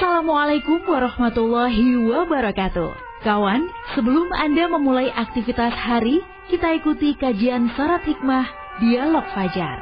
Assalamualaikum warahmatullahi wabarakatuh. Kawan, sebelum Anda memulai aktivitas hari, kita ikuti kajian Syarat Hikmah Dialog Fajar.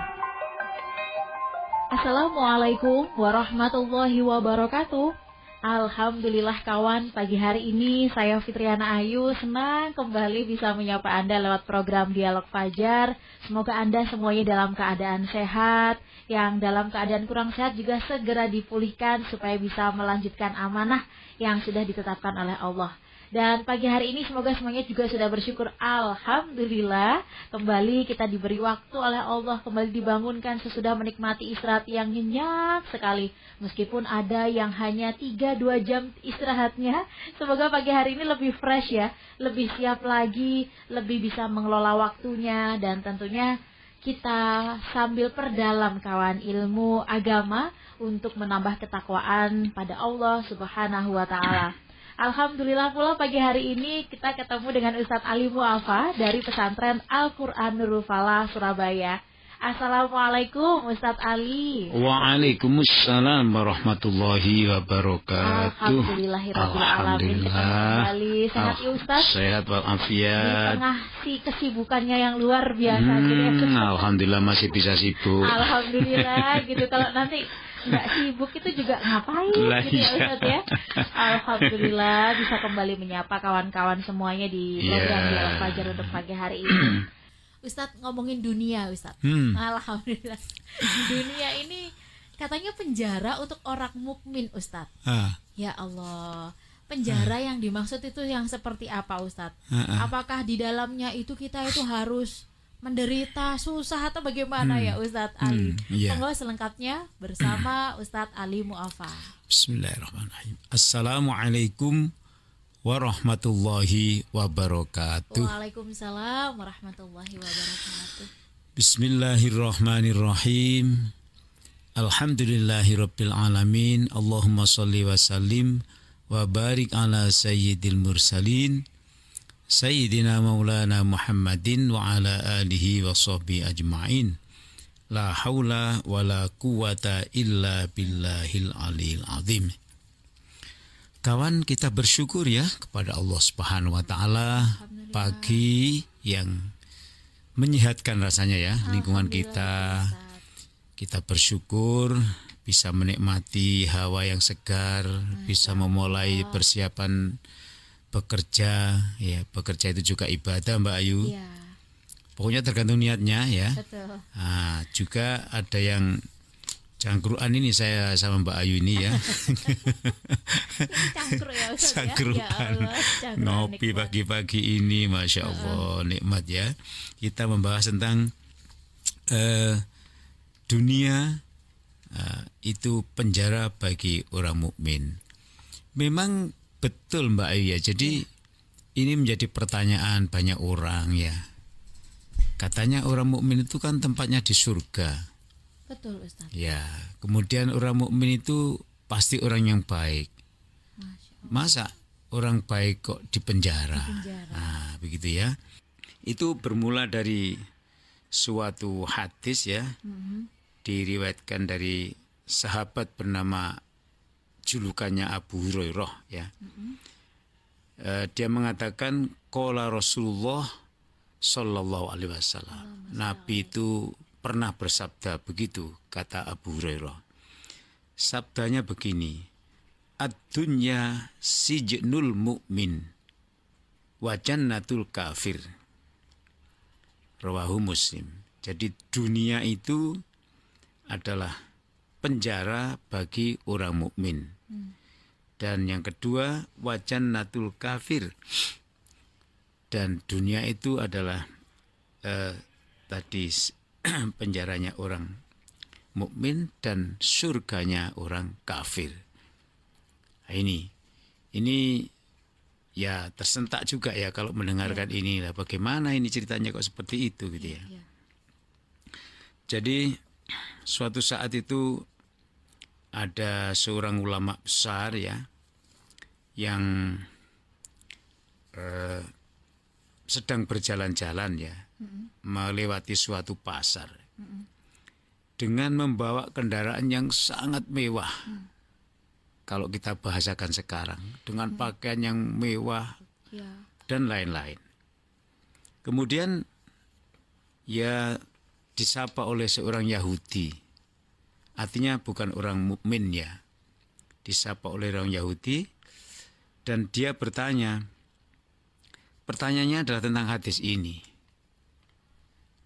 Assalamualaikum warahmatullahi wabarakatuh. Alhamdulillah kawan, pagi hari ini saya Fitriana Ayu senang kembali bisa menyapa Anda lewat program Dialog Fajar. Semoga Anda semuanya dalam keadaan sehat, yang dalam keadaan kurang sehat juga segera dipulihkan supaya bisa melanjutkan amanah yang sudah ditetapkan oleh Allah. Dan pagi hari ini semoga semuanya juga sudah bersyukur. Alhamdulillah kembali kita diberi waktu oleh Allah, kembali dibangunkan sesudah menikmati istirahat yang nyenyak sekali. Meskipun ada yang hanya 3-2 jam istirahatnya, semoga pagi hari ini lebih fresh ya, lebih siap lagi, lebih bisa mengelola waktunya. Dan tentunya kita sambil perdalam kawan ilmu agama untuk menambah ketakwaan pada Allah Subhanahu wa Ta'ala. Alhamdulillah pula pagi hari ini kita ketemu dengan Ustadz Ali Mu'afa dari pesantren Al-Quran Nurul Falah Surabaya. Assalamualaikum Ustadz Ali. Waalaikumsalam warahmatullahi wabarakatuh. Alhamdulillahirrahmanirrahim. Kembali sehat ya Ustadz? Sehat walafiat. Di tengah kesibukannya yang luar biasa. Alhamdulillah masih bisa sibuk. Alhamdulillah gitu. Kalau nanti nggak sibuk itu juga ngapain gitu ya Ustadz ya. Alhamdulillah bisa kembali menyapa kawan-kawan semuanya di program Dialog Fajar untuk pagi hari ini. Ustadz ngomongin dunia Ustadz. Alhamdulillah. Dunia ini katanya penjara untuk orang mukmin Ustadz. Ya Allah. Penjara yang dimaksud itu yang seperti apa Ustadz? Apakah di dalamnya itu kita itu harus menderita, susah atau bagaimana ya Ustadz Ali? Monggo selengkapnya bersama Ustadz Ali Mu'afa. Bismillahirrahmanirrahim. Assalamualaikum warahmatullahi wabarakatuh. Waalaikumsalam warahmatullahi wabarakatuh. Bismillahirrahmanirrahim. Alhamdulillahirabbil alamin. Allahumma shalli wa sallim wa barik ala sayyidil mursalin Sayyidina Maulana Muhammadin wa ala alihi wa sahbihi ajma'in. La haula wa la quwata illa billahil aliyil azim. Kawan, kita bersyukur ya kepada Allah Subhanahu wa Ta'ala pagi yang menyehatkan rasanya ya lingkungan kita. Kita bersyukur bisa menikmati hawa yang segar, bisa memulai persiapan bekerja, ya bekerja itu juga ibadah Mbak Ayu. Ya. Pokoknya tergantung niatnya ya. Betul. Nah, juga ada yang cangkruan ini saya sama Mbak Ayu ini ya. Cangkruk ya Ustaz ya. Ngopi pagi-pagi ini, Masya Allah nikmat ya. Kita membahas tentang dunia itu penjara bagi orang mukmin. Memang betul Mbak Ayu ya. Jadi ini menjadi pertanyaan banyak orang ya. Katanya orang mukmin itu kan tempatnya di surga. Betul Ustaz. Ya, kemudian orang mukmin itu pasti orang yang baik. Masa orang baik kok di penjara? Nah, begitu ya. Itu bermula dari suatu hadis ya. Diriwayatkan dari sahabat bernama julukannya Abu Hurairah ya. Dia mengatakan qala Rasulullah sallallahu alaihi wasallam. Nabi itu pernah bersabda begitu, kata Abu Hurairah. Sabdanya begini, ad-dunya sijnul mu'min wa jannatul kafir. Rawahu Muslim. Jadi dunia itu adalah penjara bagi orang mukmin. Dan yang kedua, wajan natul kafir. Dan dunia itu adalah tadi penjaranya orang mukmin dan surganya orang kafir. Nah, ini ya tersentak juga ya kalau mendengarkan ini lah. Bagaimana ini ceritanya kok seperti itu gitu ya. Jadi suatu saat itu ada seorang ulama besar ya yang sedang berjalan-jalan ya, melewati suatu pasar dengan membawa kendaraan yang sangat mewah. kalau kita bahasakan sekarang, dengan pakaian yang mewah dan lain-lain. Kemudian ya disapa oleh seorang Yahudi, artinya bukan orang mukmin ya, disapa oleh orang Yahudi, dan dia bertanya, pertanyaannya adalah tentang hadis ini.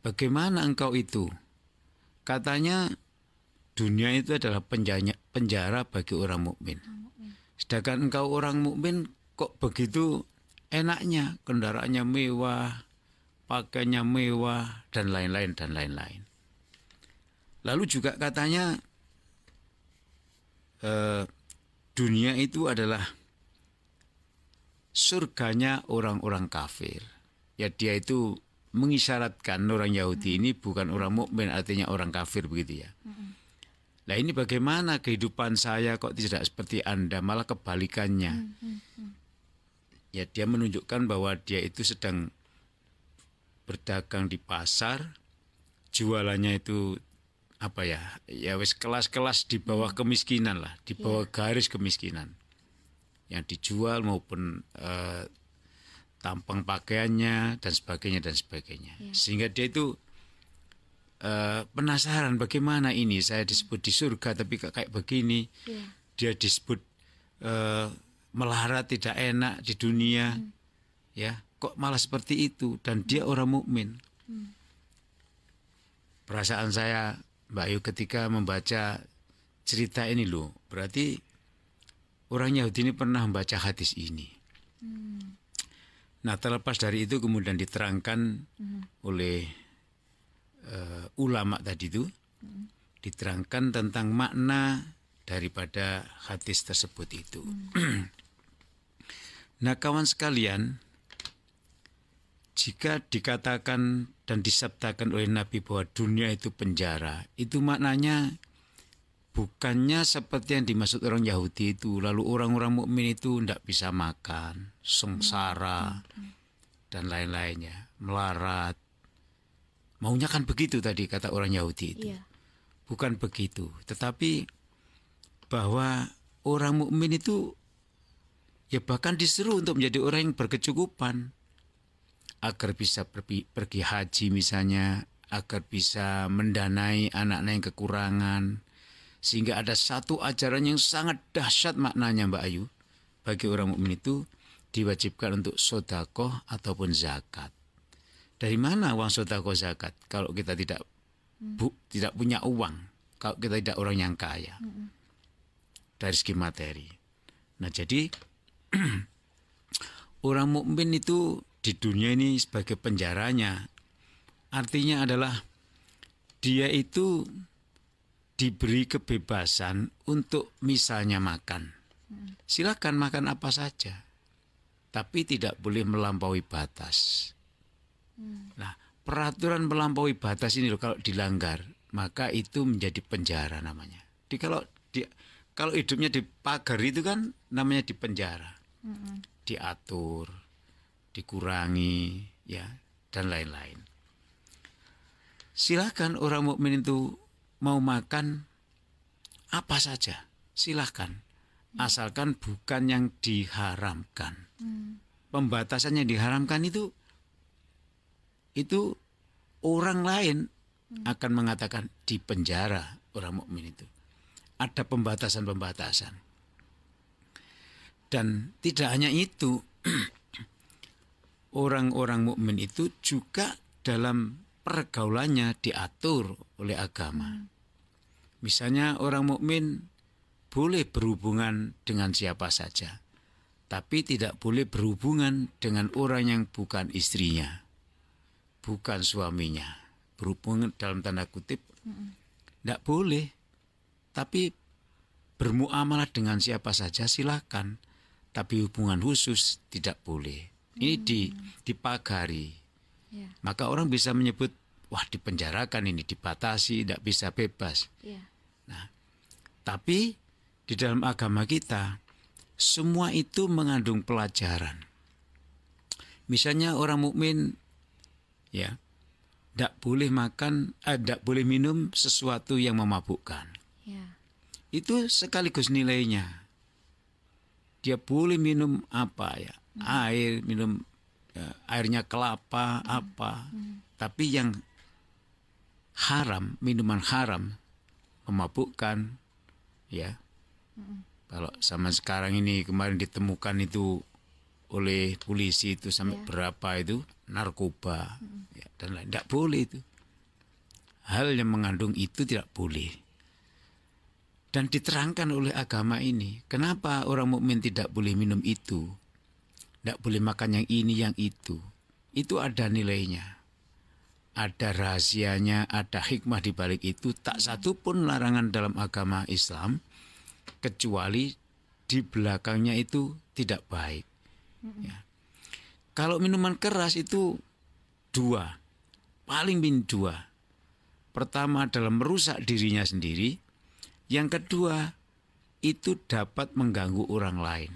Bagaimana engkau itu? Katanya dunia itu adalah penjara bagi orang mukmin. Sedangkan engkau orang mukmin kok begitu enaknya, kendaraannya mewah, pakaiannya mewah, dan lain-lain dan lain-lain. Lalu juga katanya dunia itu adalah surganya orang-orang kafir. Ya dia itu mengisyaratkan orang Yahudi ini bukan orang mukmin, artinya orang kafir begitu ya. Nah ini bagaimana kehidupan saya kok tidak seperti Anda, malah kebalikannya. Ya dia menunjukkan bahwa dia itu sedang berdagang di pasar, jualannya itu apa ya, ya wis kelas-kelas di bawah kemiskinan lah, di bawah garis kemiskinan. Yang dijual maupun tampang pakaiannya dan sebagainya dan sebagainya. Sehingga dia itu penasaran bagaimana ini saya disebut di surga tapi kayak begini. Dia disebut melarat tidak enak di dunia. Ya, kok malah seperti itu, dan dia orang mukmin. Perasaan saya Mbak Ayu ketika membaca cerita ini loh, berarti orang Yahudi ini pernah membaca hadis ini. Nah terlepas dari itu kemudian diterangkan oleh ulama tadi itu, diterangkan tentang makna daripada hadis tersebut itu. Nah kawan sekalian, jika dikatakan dan disabdakan oleh Nabi bahwa dunia itu penjara, itu maknanya bukannya seperti yang dimaksud orang Yahudi itu, lalu orang-orang mukmin itu tidak bisa makan, sengsara, dan lain-lainnya, melarat. Maunya kan begitu tadi kata orang Yahudi itu. Bukan begitu, tetapi bahwa orang mukmin itu ya bahkan disuruh untuk menjadi orang yang berkecukupan, agar bisa pergi haji misalnya, agar bisa mendanai anak-anak yang kekurangan. Sehingga ada satu ajaran yang sangat dahsyat maknanya Mbak Ayu. Bagi orang mukmin itu diwajibkan untuk sedekah ataupun zakat. Dari mana uang sedekah zakat? Kalau kita tidak punya uang, kalau kita tidak orang yang kaya. Dari segi materi. Nah jadi orang mukmin itu di dunia ini sebagai penjaranya, artinya adalah dia itu diberi kebebasan untuk misalnya makan. Silakan makan apa saja, tapi tidak boleh melampaui batas. Nah, peraturan melampaui batas ini loh, kalau dilanggar, maka itu menjadi penjara namanya. Kalau hidupnya di pagar itu kan namanya di penjara. Diatur, dikurangi, ya, dan lain-lain. Silakan orang mukmin itu mau makan apa saja, silakan, asalkan bukan yang diharamkan. Pembatasan yang diharamkan itu orang lain akan mengatakan di penjara orang mukmin itu. Ada pembatasan-pembatasan. Dan tidak hanya itu, orang-orang mukmin itu juga dalam pergaulannya diatur oleh agama. Misalnya orang mukmin boleh berhubungan dengan siapa saja, tapi tidak boleh berhubungan dengan orang yang bukan istrinya, bukan suaminya. Berhubungan dalam tanda kutip, tidak boleh. Tapi bermuamalah dengan siapa saja silakan, tapi hubungan khusus tidak boleh. Ini dipagari. Maka orang bisa menyebut, wah dipenjarakan ini, dibatasi, tidak bisa bebas. Nah, tapi di dalam agama kita, semua itu mengandung pelajaran. Misalnya orang mukmin, ya, tidak boleh makan, tidak boleh minum sesuatu yang memabukkan. Itu sekaligus nilainya. dia boleh minum apa ya, air, minum airnya kelapa apa. Tapi yang haram, minuman haram, memabukkan, ya. Kalau sama sekarang ini kemarin ditemukan itu oleh polisi itu sampai berapa itu narkoba, ya, dan lain, tidak boleh itu. Hal yang mengandung itu tidak boleh. Dan diterangkan oleh agama ini, kenapa orang mukmin tidak boleh minum itu, tidak boleh makan yang ini, yang itu. Itu ada nilainya, ada rahasianya, ada hikmah di balik itu. Tak satu pun larangan dalam agama Islam, kecuali di belakangnya itu tidak baik. Ya. Kalau minuman keras itu dua, paling min dua. Pertama adalah merusak dirinya sendiri. Yang kedua, itu dapat mengganggu orang lain.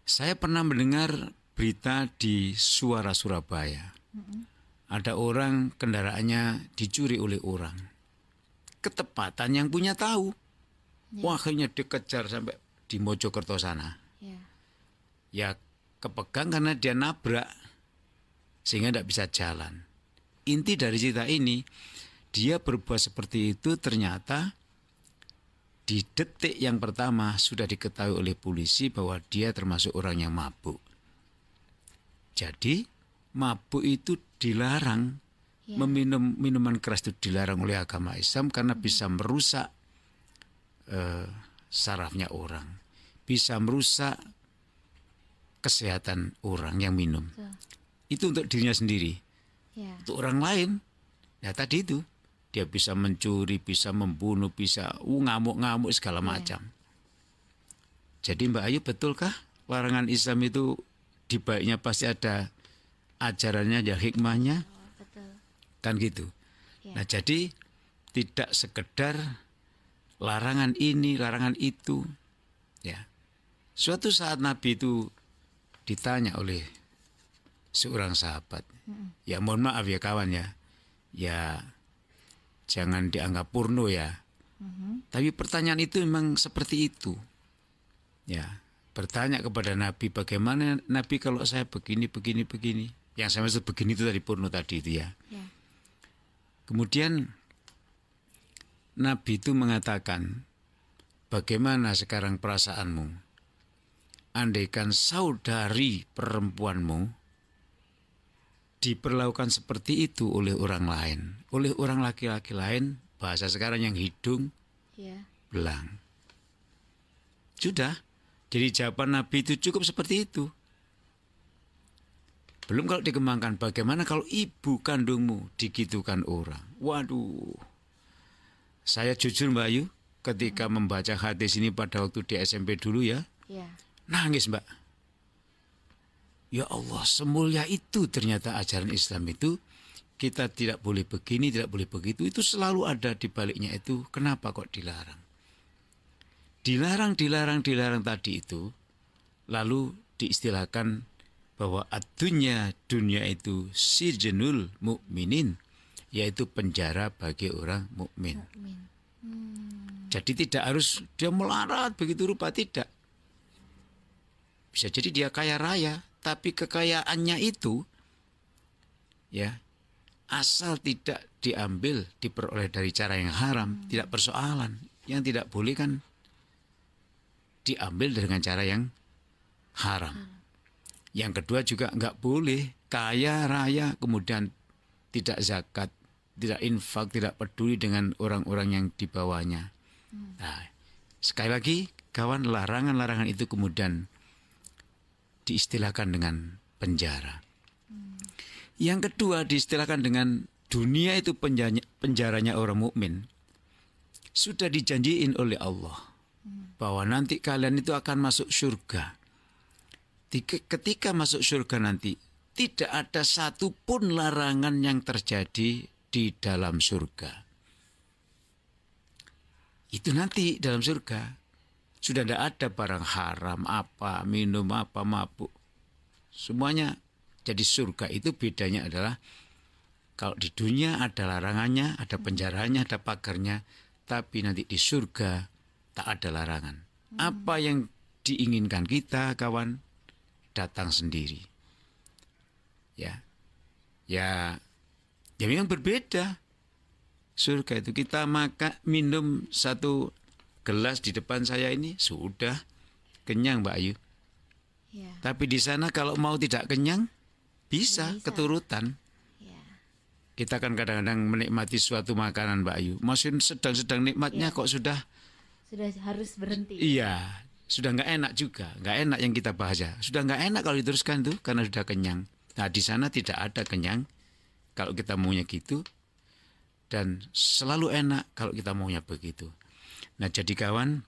Saya pernah mendengar berita di Suara Surabaya. Ada orang kendaraannya dicuri oleh orang. Ketepatan yang punya tahu. Wah, akhirnya dikejar sampai di Mojokerto sana. Ya kepegang karena dia nabrak sehingga tidak bisa jalan. Inti dari cerita ini, dia berbuat seperti itu ternyata di detik yang pertama sudah diketahui oleh polisi bahwa dia termasuk orang yang mabuk. Jadi mabuk itu dilarang, meminum minuman keras itu dilarang oleh agama Islam karena bisa merusak sarafnya orang, bisa merusak kesehatan orang yang minum. Itu untuk dirinya sendiri. Untuk orang lain, ya tadi itu, dia bisa mencuri, bisa membunuh, bisa ngamuk-ngamuk segala macam. Jadi Mbak Ayu, betulkah larangan Islam itu di baliknya pasti ada ajarannya, ada hikmahnya? Betul. Kan gitu. Nah jadi tidak sekedar larangan ini, larangan itu. Ya. Suatu saat Nabi itu ditanya oleh seorang sahabat, ya mohon maaf ya kawan ya, ya jangan dianggap porno ya. Tapi pertanyaan itu memang seperti itu. Ya, bertanya kepada Nabi, bagaimana Nabi kalau saya begini. Yang saya maksud begini itu tadi porno tadi itu ya. Kemudian Nabi itu mengatakan, bagaimana sekarang perasaanmu? Andaikan saudari perempuanmu diperlakukan seperti itu oleh orang lain, oleh orang laki-laki lain, bahasa sekarang yang hidung belang. Sudah, jadi jawaban Nabi itu cukup seperti itu. Belum kalau dikembangkan, bagaimana kalau ibu kandungmu digitukan orang? Waduh, saya jujur Mbak Ayu, ketika membaca hadis ini pada waktu di SMP dulu ya, nangis Mbak. Ya Allah, semulia itu ternyata ajaran Islam itu. Kita tidak boleh begini, tidak boleh begitu. Itu selalu ada di baliknya itu. Kenapa kok dilarang? Dilarang tadi itu. Lalu diistilahkan bahwa dunia itu sijnul mukminin, yaitu penjara bagi orang mukmin. Jadi tidak harus dia melarat begitu rupa, tidak. Bisa jadi dia kaya raya, tapi kekayaannya itu ya asal tidak diambil, diperoleh dari cara yang haram, tidak persoalan. Yang tidak boleh kan diambil dengan cara yang haram. Yang kedua juga enggak boleh kaya raya kemudian tidak zakat, tidak infak, tidak peduli dengan orang-orang yang di bawahnya. Nah, sekali lagi kawan, larangan-larangan itu kemudian diistilahkan dengan penjara. Yang kedua diistilahkan dengan dunia itu penjaranya orang mukmin. Sudah dijanjiin oleh Allah bahwa nanti kalian itu akan masuk surga. Ketika masuk surga nanti tidak ada satupun larangan yang terjadi di dalam surga. Itu nanti dalam surga. Sudah tidak ada barang haram, apa, minum apa, mabuk. Semuanya. Jadi surga itu bedanya adalah kalau di dunia ada larangannya, ada penjaranya, ada pagarnya. Tapi nanti di surga tak ada larangan. Apa yang diinginkan kita, kawan, datang sendiri. Ya memang berbeda. Surga itu kita minum 1 gelas di depan saya ini sudah kenyang, Mbak Ayu. Ya. Tapi di sana kalau mau tidak kenyang bisa. Keturutan. Ya. Kita kan kadang-kadang menikmati suatu makanan, Mbak Ayu, masih sedang nikmatnya kok sudah harus berhenti. Iya, sudah nggak enak juga, nggak enak yang kita bahas ya. Sudah nggak enak kalau diteruskan tuh karena sudah kenyang. Nah di sana tidak ada kenyang kalau kita maunya gitu, dan selalu enak kalau kita maunya begitu. Nah jadi kawan,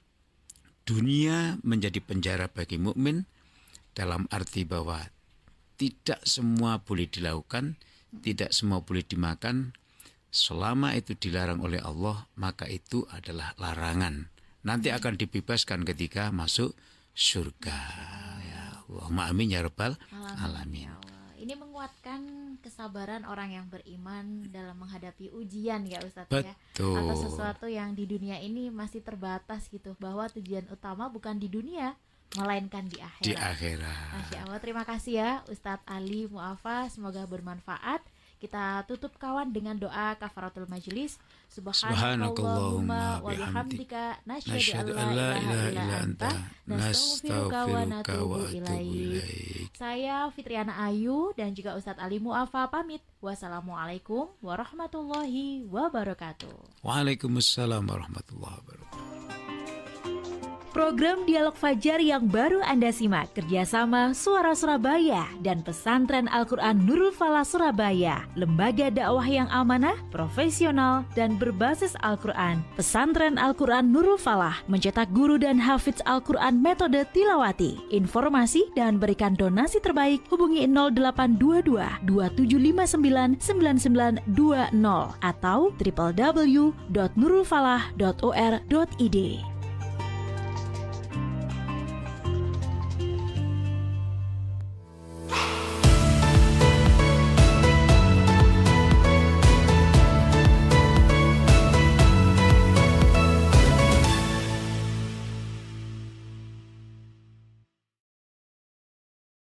dunia menjadi penjara bagi mukmin dalam arti bahwa tidak semua boleh dilakukan, tidak semua boleh dimakan. Selama itu dilarang oleh Allah, maka itu adalah larangan. Nanti akan dibebaskan ketika masuk surga. Ya Allahumma amin ya rabbal alamin. Ini menguatkan kesabaran orang yang beriman dalam menghadapi ujian ya Ustadz. Betul. Ya. Atau sesuatu yang di dunia ini masih terbatas gitu, bahwa tujuan utama bukan di dunia, melainkan di akhirat. Di akhirat. Masya Allah, terima kasih ya Ustadz Ali Mu'affa, semoga bermanfaat. Kita tutup kawan dengan doa kafaratul majlis. Subhanakallahumma wa bihamdika nasyhadu an la ilaha illa anta nastaghfiruka wa natubu ilaik. Saya Fitriana Ayu dan juga Ustadz Ali Mu'affa pamit. Wassalamualaikum warahmatullahi wabarakatuh. Waalaikumsalam warahmatullahi wabarakatuh. Program Dialog Fajar yang baru Anda simak kerjasama Suara Surabaya dan Pesantren Al-Quran Nurul Falah Surabaya, lembaga dakwah yang amanah, profesional, dan berbasis Al-Quran. Pesantren Al-Quran Nurul Falah mencetak guru dan hafidz Al-Quran metode tilawati. Informasi dan berikan donasi terbaik hubungi 0822 2759 9920 atau www.nurulfalah.or.id.